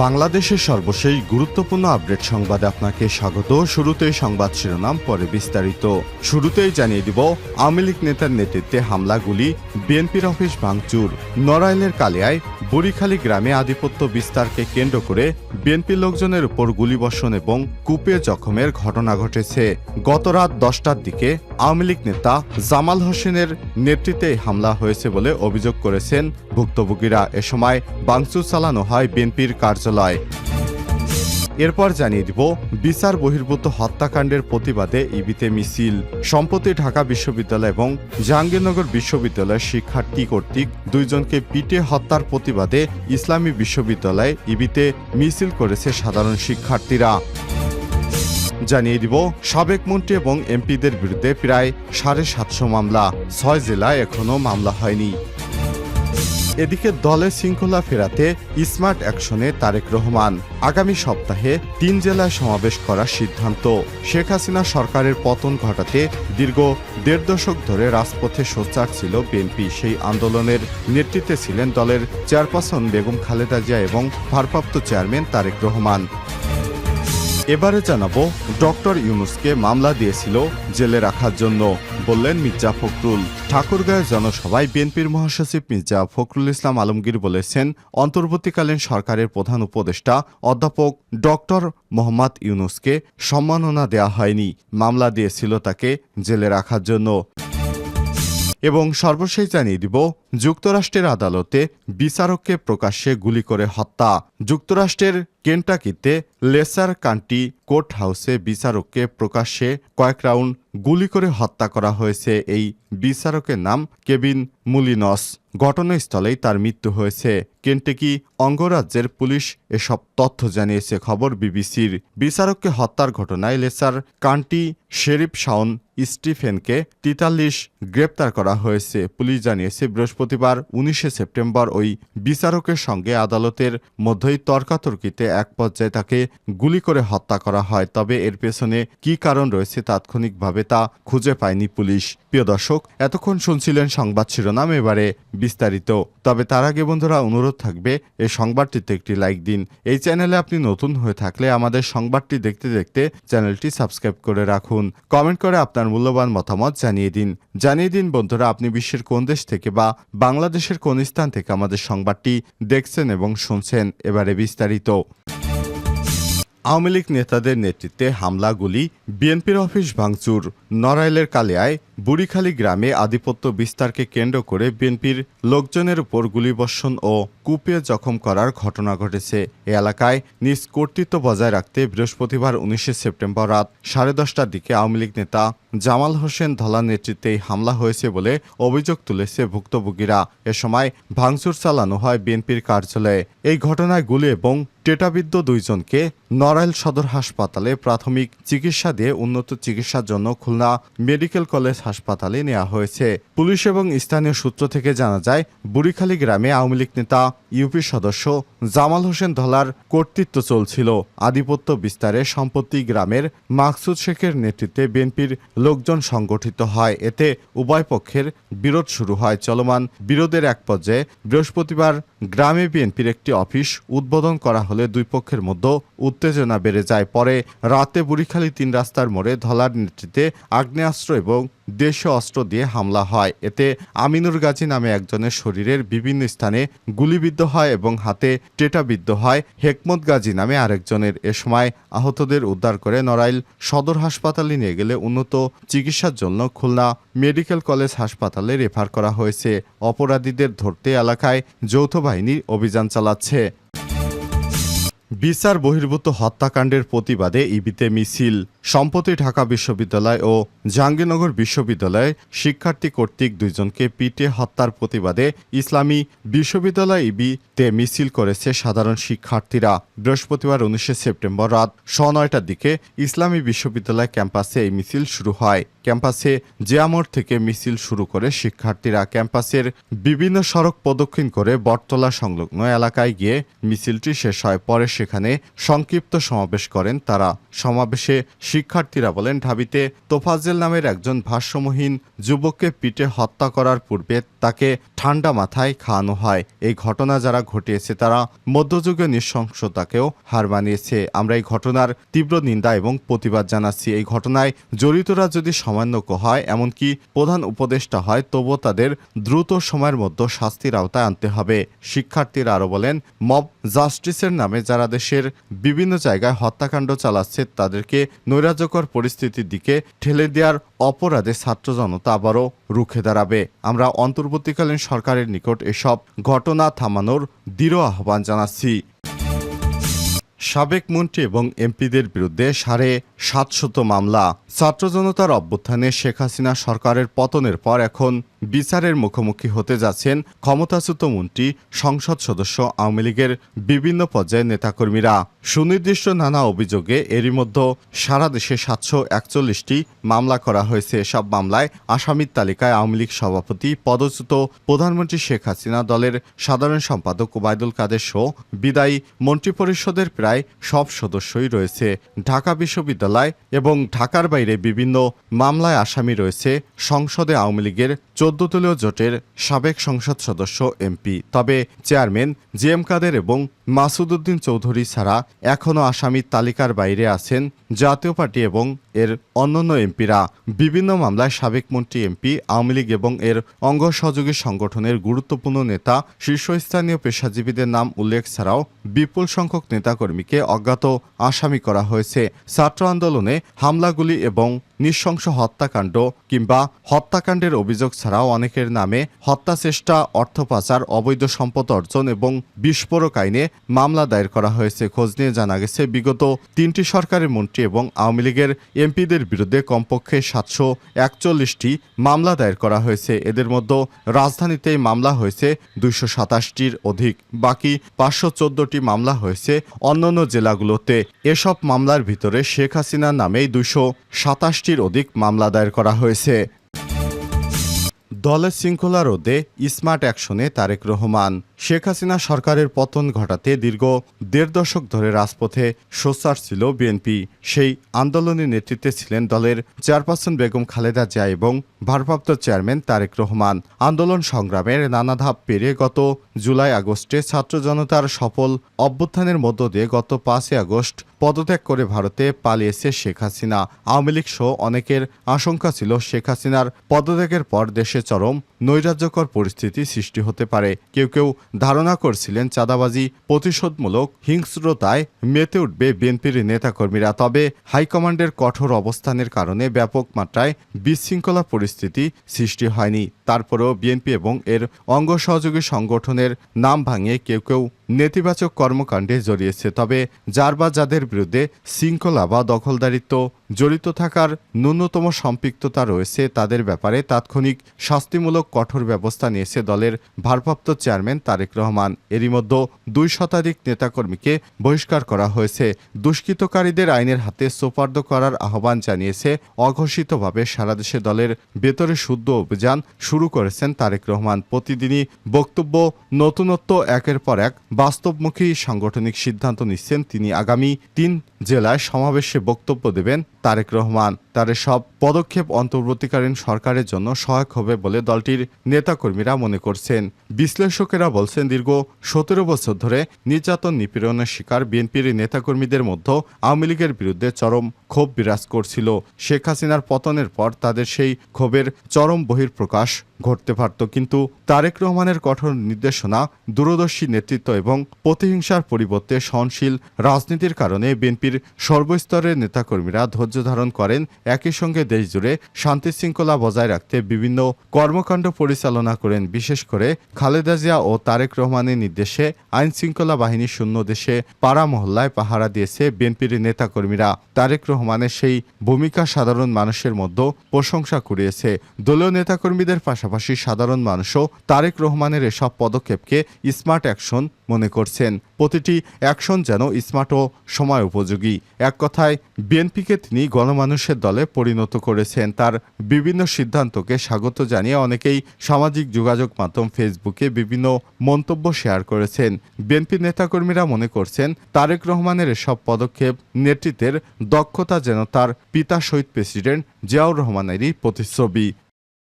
বাংলাদেশের সর্বশেষ গুরুত্বপূর্ণ আপডেট সংবাদে আপনাকে স্বাগত। শুরুতেই সংবাদ শিরোনাম, পরে বিস্তারিত। শুরুতেই জানিয়ে দিব, আওয়ামী লীগ নেতার নেতৃত্বে হামলা, গুলি, বিএনপির অফিস ভাঙচুর। নড়াইলের কালিয়ায় বুড়িখালী গ্রামে আধিপত্য বিস্তারকে কেন্দ্র করে বিএনপি লোকজনের উপর গুলিবর্ষণ এবং কুপিয়ে জখমের ঘটনা ঘটেছে। গত রাত 10টার দিকে আওয়ামী লীগ নেতা জামাল হোসেনের নেতৃত্বে হামলা হয়েছে বলে অভিযোগ করেছেন ভুক্তভোগীরা। এ সময় ভাঙচুর চালানো হয় বিএনপির কার্যালয়। এরপর জানিয়ে দিব, বিচার বহির্ভূত হত্যাকাণ্ডের প্রতিবাদে ইবিতে মিছিল। সম্প্রতি ঢাকা বিশ্ববিদ্যালয় এবং জাহাঙ্গীরনগর বিশ্ববিদ্যালয়ের শিক্ষার্থী কর্তৃক দুইজনকে পিটিয়ে হত্যার প্রতিবাদে ইসলামী বিশ্ববিদ্যালয়ে ইবিতে মিছিল করেছে সাধারণ শিক্ষার্থীরা। জানিয়ে দিব, সাবেক মন্ত্রী এবং এমপিদের বিরুদ্ধে প্রায় 750 মামলা, 6 জেলায় এখনও মামলা হয়নি। এদিকে দলের শৃঙ্খলা ফেরাতে স্মার্ট অ্যাকশনে তারেক রহমান। আগামী সপ্তাহে 3 জেলায় সমাবেশ করার সিদ্ধান্ত। শেখ হাসিনা সরকারের পতন ঘটাতে দীর্ঘ 1.5 দশক ধরে রাজপথে সোচ্চার ছিল বিএনপি। সেই আন্দোলনের নেতৃত্বে ছিলেন দলের চেয়ারপারসন বেগম খালেদা জিয়া এবং ভারপ্রাপ্ত চেয়ারম্যান তারেক রহমান। এবারে জানাবো, ডক্টর ইউনূসকে মামলা দিয়েছিল জেলে রাখার জন্য, বললেন মির্জা ফখরুল। ঠাকুরগাঁওয়ের জনসভায় বিএনপির মহাসচিব মির্জা ফখরুল ইসলাম আলমগীর বলেছেন, অন্তর্বর্তীকালীন সরকারের প্রধান উপদেষ্টা অধ্যাপক ডক্টর মোহাম্মদ ইউনূসকে সম্মাননা দেয়া হয়নি, মামলা দিয়েছিল তাকে জেলে রাখার জন্য। এবং সর্বশেষ জানিয়ে দিব, যুক্তরাষ্ট্রের আদালতে বিচারককে প্রকাশ্যে গুলি করে হত্যা। যুক্তরাষ্ট্রের কেন্টাকিতে লেসার কান্টি কোর্ট হাউসে বিচারককে প্রকাশ্যে কয়েক রাউন্ড গুলি করে হত্যা করা হয়েছে। এই বিচারকের নাম কেভিন মুলিনস। ঘটনাস্থলেই তার মৃত্যু হয়েছে। কেন্টাকি অঙ্গরাজ্যের পুলিশ এসব তথ্য জানিয়েছে খবর বিবিসির। বিচারককে হত্যার ঘটনায় লেসার কান্টি শেরিফ শাওন স্টিফেনকে 43 গ্রেপ্তার করা হয়েছে। পুলিশ জানিয়েছে, বৃহস্পতিবার 19 সেপ্টেম্বর ওই বিচারকের সঙ্গে আদালতের মধ্যেই তর্কাতর্কিতে এক পর্যায়ে তাকে গুলি করে হত্যা করা হয়। তবে এর পেছনে কী কারণ রয়েছে তাৎক্ষণিকভাবে তা খুঁজে পায়নি পুলিশ। প্রিয় দর্শক, এতক্ষণ শুনছিলেন সংবাদ শিরোনাম, এবারে বিস্তারিত। তবে তার আগে বন্ধুরা, অনুরোধ থাকবে এই সংবাদটিতে একটি লাইক দিন। এই চ্যানেলে আপনি নতুন হয়ে থাকলে আমাদের সংবাদটি দেখতে দেখতে চ্যানেলটি সাবস্ক্রাইব করে রাখুন। কমেন্ট করে আপনার মূল্যবান মতামত জানিয়ে দিন বন্ধুরা, আপনি বিশ্বের কোন দেশ থেকে বা বাংলাদেশের কোন স্থান থেকে আমাদের সংবাদটি দেখছেন এবং শুনছেন। এবারে বিস্তারিত। আওয়ামী লীগ নেতাদের নেতৃত্বে হামলা, গুলি, বিএনপির অফিস ভাঙচুর। নড়াইলের কালিয়ায় বুড়িখালী গ্রামে আধিপত্য বিস্তারকে কেন্দ্র করে বিএনপির লোকজনের উপর গুলিবর্ষণ ও কুপিয়ে জখম করার ঘটনা ঘটেছে। এ এলাকায় নিজ কর্তৃত্ব বজায় রাখতে বৃহস্পতিবার 19 সেপ্টেম্বর রাত 10:30টার দিকে আওয়ামী লীগ নেতা জামাল হোসেন ধলার নেতৃত্বে হামলা হয়েছে বলে অভিযোগ তুলেছে ভুক্তভোগীরা। এ সময় ভাঙচুর চালানো হয় বিএনপির কার্যালয়ে। এই ঘটনায় গুলি এবং টেটাবিদ্ধ দুইজনকে নড়াইল সদর হাসপাতালে প্রাথমিক চিকিৎসা দিয়ে উন্নত চিকিৎসার জন্য খুলনা মেডিকেল কলেজ হাসপাতালে নেওয়া হয়েছে। পুলিশ এবং স্থানীয় সূত্র থেকে জানা যায়, বুড়িখালী গ্রামে আওয়ামী লীগ নেতা ইউপি সদস্য জামাল হোসেন ধলার কর্তৃত্ব চলছিল। আধিপত্য বিস্তারে সম্প্রতি গ্রামের মাকসুদ শেখের নেতৃত্বে বিএনপির লোকজন সংগঠিত হয়। এতে উভয় পক্ষের বিরোধ শুরু হয়। চলমান বিরোধের এক পর্যায়ে বৃহস্পতিবার গ্রামে বিএনপির একটি অফিস উদ্বোধন করা হলে দুই পক্ষের মধ্যে উত্তেজনা বেড়ে যায়। পরে রাতে বুড়িখালী 3 রাস্তার মোড়ে ধলার নেতৃত্বে আগ্নেয়াস্ত্র এবং দেশীয় অস্ত্র দিয়ে হামলা হয়। এতে আমিনুর গাজী নামে একজনের শরীরের বিভিন্ন স্থানে গুলিবিদ্ধ হয় এবং হাতে টেটাবিদ্ধ হয় হেকমত গাজী নামে আরেকজনের। এ সময় আহতদের উদ্ধার করে নড়াইল সদর হাসপাতালে নিয়ে গেলে উন্নত চিকিৎসার জন্য খুলনা মেডিকেল কলেজ হাসপাতালে রেফার করা হয়েছে। অপরাধীদের ধরতে এলাকায় যৌথ বাহিনী অভিযান চালাচ্ছে। বিচার বহির্ভূত হত্যাকাণ্ডের প্রতিবাদে ইবিতে মিছিল। সম্প্রতি ঢাকা বিশ্ববিদ্যালয় ও জাহাঙ্গীরনগর বিশ্ববিদ্যালয়ে শিক্ষার্থী কর্তৃক দুইজনকে পিটিয়ে হত্যার প্রতিবাদে ইসলামী বিশ্ববিদ্যালয় ইবিতে মিছিল করেছে সাধারণ শিক্ষার্থীরা। বৃহস্পতিবার 19 সেপ্টেম্বর রাত 9:30টার দিকে ইসলামী বিশ্ববিদ্যালয় ক্যাম্পাসে এই মিছিল শুরু হয়। ক্যাম্পাসে জিয়ামোড় থেকে মিছিল শুরু করে শিক্ষার্থীরা ক্যাম্পাসের বিভিন্ন সড়ক প্রদক্ষিণ করে বটতলা সংলগ্ন এলাকায় গিয়ে মিছিলটি শেষ হয়। পরে সেখানে সংক্ষিপ্ত সমাবেশ করেন তারা। সমাবেশে শিক্ষার্থীরা বলেন, ঢাবিতে তোফাজ্জেল নামের একজন ভারসাম্যহীন যুবককে পিটে হত্যা করার পূর্বে তাকে ঠান্ডা মাথায় খাওয়ানো হয়। এই ঘটনা যারা ঘটিয়েছে তারা মধ্যযুগীয় নৃশংসতাকেও হার মানিয়েছে। আমরা এই ঘটনার তীব্র নিন্দা এবং প্রতিবাদ জানাচ্ছি। এই ঘটনায় জড়িতরা যদি সামান্যজ্ঞ হয়, এমনকি প্রধান উপদেষ্টা হয়, তবুও তাদের দ্রুত সময়ের মধ্যে শাস্তির আওতায় আনতে হবে। শিক্ষার্থীরা আরও বলেন, মব জাস্টিসের নামে যারা দেশের বিভিন্ন জায়গায় হত্যাকাণ্ড চালাচ্ছে তাদেরকে নৈরাজ্যকর পরিস্থিতির দিকে ঠেলে দেওয়ার অপরাধে ছাত্র জনতা আবারও রুখে দাঁড়াবে। আমরা অন্তর্বর্তীকালীন সরকারের নিকট এসব ঘটনা থামানোর দৃঢ় আহ্বান জানাচ্ছি। সাবেক মন্ত্রী এবং এমপিদের বিরুদ্ধে 750 মামলা। ছাত্র জনতার অভ্যুত্থানে শেখ হাসিনা সরকারের পতনের পর এখন বিচারের মুখোমুখি হতে যাচ্ছেন ক্ষমতাচ্যুত মন্ত্রী, সংসদ সদস্য, আওয়ামী লীগের বিভিন্ন পর্যায়ের নেতাকর্মীরা। সুনির্দিষ্ট নানা অভিযোগে এরই মধ্যে সারা দেশে 741টি মামলা করা হয়েছে। এসব মামলায় আসামির তালিকায় আওয়ামী লীগ সভাপতি, পদচ্যুত প্রধানমন্ত্রী শেখ হাসিনা, দলের সাধারণ সম্পাদক ওবায়দুল কাদের সহ বিদায়ী মন্ত্রিপরিষদের প্রায় সব সদস্যই রয়েছে। ঢাকা বিশ্ববিদ্যালয় এবং ঢাকার বাইরে বিভিন্ন মামলায় আসামি রয়েছে সংসদে আওয়ামী লীগের 14 দলীয় জোটের সাবেক সংসদ সদস্য, এমপি। তবে চেয়ারম্যান জিএম কাদের এবং মাসুদ উদ্দিন চৌধুরী ছাড়া এখনও আসামির তালিকার বাইরে আছেন জাতীয় পার্টি এবং এর অন্যান্য এমপিরা। বিভিন্ন মামলায় সাবেক মন্ত্রী, এমপি, আওয়ামী লীগ এবং এর অঙ্গ সহযোগী সংগঠনের গুরুত্বপূর্ণ নেতা, শীর্ষস্থানীয় পেশাজীবীদের নাম উল্লেখ ছাড়াও বিপুল সংখ্যক নেতাকর্মীকে অজ্ঞাত আসামি করা হয়েছে। ছাত্র আন্দোলনে হামলাগুলি এবং নৃশংস হত্যাকাণ্ড কিংবা হত্যাকাণ্ডের অভিযোগ ছাড়াও অনেকের নামে হত্যাচেষ্টা, অর্থ পাচার, অবৈধ সম্পদ অর্জন এবং বিস্ফোরক আইনে মামলা দায়ের করা হয়েছে। খোঁজ নিয়ে জানা গেছে, বিগত 3টি সরকারের মন্ত্রী এবং আওয়ামী লীগের এমপিদের বিরুদ্ধে কমপক্ষে 741টি মামলা দায়ের করা হয়েছে। এদের মধ্যে রাজধানীতেই মামলা হয়েছে 227টির অধিক, বাকি 514টি মামলা হয়েছে অন্যান্য জেলাগুলোতে। এসব মামলার ভিতরে শেখ হাসিনার নামেই 227টির অধিক মামলা দায়ের করা হয়েছে। দলের শৃঙ্খলা রোধে স্মার্ট অ্যাকশনে তারেক রহমান। শেখ হাসিনা সরকারের পতন ঘটাতে দীর্ঘ 1.5 দশক ধরে রাজপথে সোচ্চার ছিল বিএনপি। সেই আন্দোলনের নেতৃত্বে ছিলেন দলের চেয়ারপারসন বেগম খালেদা জিয়া এবং ভারপ্রাপ্ত চেয়ারম্যান তারেক রহমান। আন্দোলন সংগ্রামের নানা ধাপ পেরিয়ে গত জুলাই আগস্টে ছাত্র জনতার সফল অভ্যুত্থানের মধ্য দিয়ে গত 5 আগস্ট পদত্যাগ করে ভারতে পালিয়েছে শেখ হাসিনা। আওয়ামী লীগ সহ অনেকের আশঙ্কা ছিল শেখ হাসিনার পদত্যাগের পর দেশে চরম নৈরাজ্যকর পরিস্থিতি সৃষ্টি হতে পারে। কেউ কেউ ধারণা করছিলেন চাঁদাবাজি, প্রতিশোধমূলক হিংস্রতায় মেতে উঠবে বিএনপির নেতাকর্মীরা। তবে হাইকমান্ডের কঠোর অবস্থানের কারণে ব্যাপক মাত্রায় বিশৃঙ্খলা পরিস্থিতি সৃষ্টি হয়নি। তারপরেও বিএনপি এবং এর অঙ্গ সহযোগী সংগঠনের নাম ভাঙিয়ে কেউ কেউ নেতিবাচক কর্মকাণ্ডে জড়িয়েছে। তবে যার বা যাদের বিরুদ্ধে শৃঙ্খলা বা দখলদারিত্ব জড়িত থাকার ন্যূনতম সম্পৃক্ততা রয়েছে তাদের ব্যাপারে তাৎক্ষণিক শাস্তিমূলক কঠোর ব্যবস্থা নিয়েছে দলের ভারপ্রাপ্ত চেয়ারম্যান তারেক রহমান। এরই মধ্যে 2 শতাধিক নেতাকর্মীকে বহিষ্কার করা হয়েছে। দুষ্কৃতকারীদের আইনের হাতে সোপর্দ করার আহ্বান জানিয়েছে অঘোষিতভাবে সারা দেশে দলের ভেতরে শুদ্ধ অভিযান শুরু করেছেন তারেক রহমান। প্রতিদিনই বক্তব্য, নতুনত্ব, একের পর এক বাস্তবমুখী সাংগঠনিক সিদ্ধান্ত নিচ্ছেন তিনি। আগামী 3 জেলায় সমাবেশে বক্তব্য দেবেন তারেক রহমান। তার সব পদক্ষেপ অন্তর্বর্তীকালীন সরকারের জন্য সহায়ক হবে বলে দলটির নেতাকর্মীরা মনে করছেন। বিশ্লেষকেরা বলছেন, দীর্ঘ 17 বছর ধরে নির্যাতন, নিপীড়নের শিকার বিএনপির নেতাকর্মীদের মধ্যে আওয়ামী লীগের বিরুদ্ধে চরম ক্ষোভ বিরাজ করছিল। শেখ হাসিনার পতনের পর তাদের সেই ক্ষোভের চরম বহিঃপ্রকাশ ঘটতে পারত, কিন্তু তারেক রহমানের কঠোর নির্দেশনা, দূরদর্শী নেতৃত্ব এবং প্রতিহিংসার পরিবর্তে সহনশীল রাজনীতির কারণে বিএনপির সর্বস্তরের নেতাকর্মীরা ধৈর্য ধারণ করেন। একই সঙ্গে দেশজুড়ে শান্তি শৃঙ্খলা বজায় রাখতে বিভিন্ন কর্মকাণ্ড পরিচালনা করেন। বিশেষ করে খালেদা জিয়া ও তারেক রহমানের নির্দেশে আইন শৃঙ্খলা বাহিনী শূন্য দেশে পাড়া মহল্লায় পাহারা দিয়েছে বিএনপির নেতাকর্মীরা। তারেক রহমানের সেই ভূমিকা সাধারণ মানুষের মধ্যে প্রশংসা কুড়িয়েছে। দলীয় নেতাকর্মীদের পাশাপাশি সাধারণ মানুষও তারেক রহমানের এসব পদক্ষেপকে স্মার্ট অ্যাকশন মনে করছেন। প্রতিটি অ্যাকশন যেন স্মার্ট ও সময় উপযোগী। এক কথায় বিএনপিকে তিনি গণমানুষের দলে পরিণত করেছেন। তার বিভিন্ন সিদ্ধান্তকে স্বাগত জানিয়ে অনেকেই সামাজিক যোগাযোগ মাধ্যম ফেসবুকে বিভিন্ন মন্তব্য শেয়ার করেছেন। বিএনপি নেতাকর্মীরা মনে করছেন তারেক রহমানের এসব পদক্ষেপ নেতৃত্বের দক্ষতা যেন তার পিতা শহীদ প্রেসিডেন্ট জিয়াউর রহমানেরই প্রতিচ্ছবি।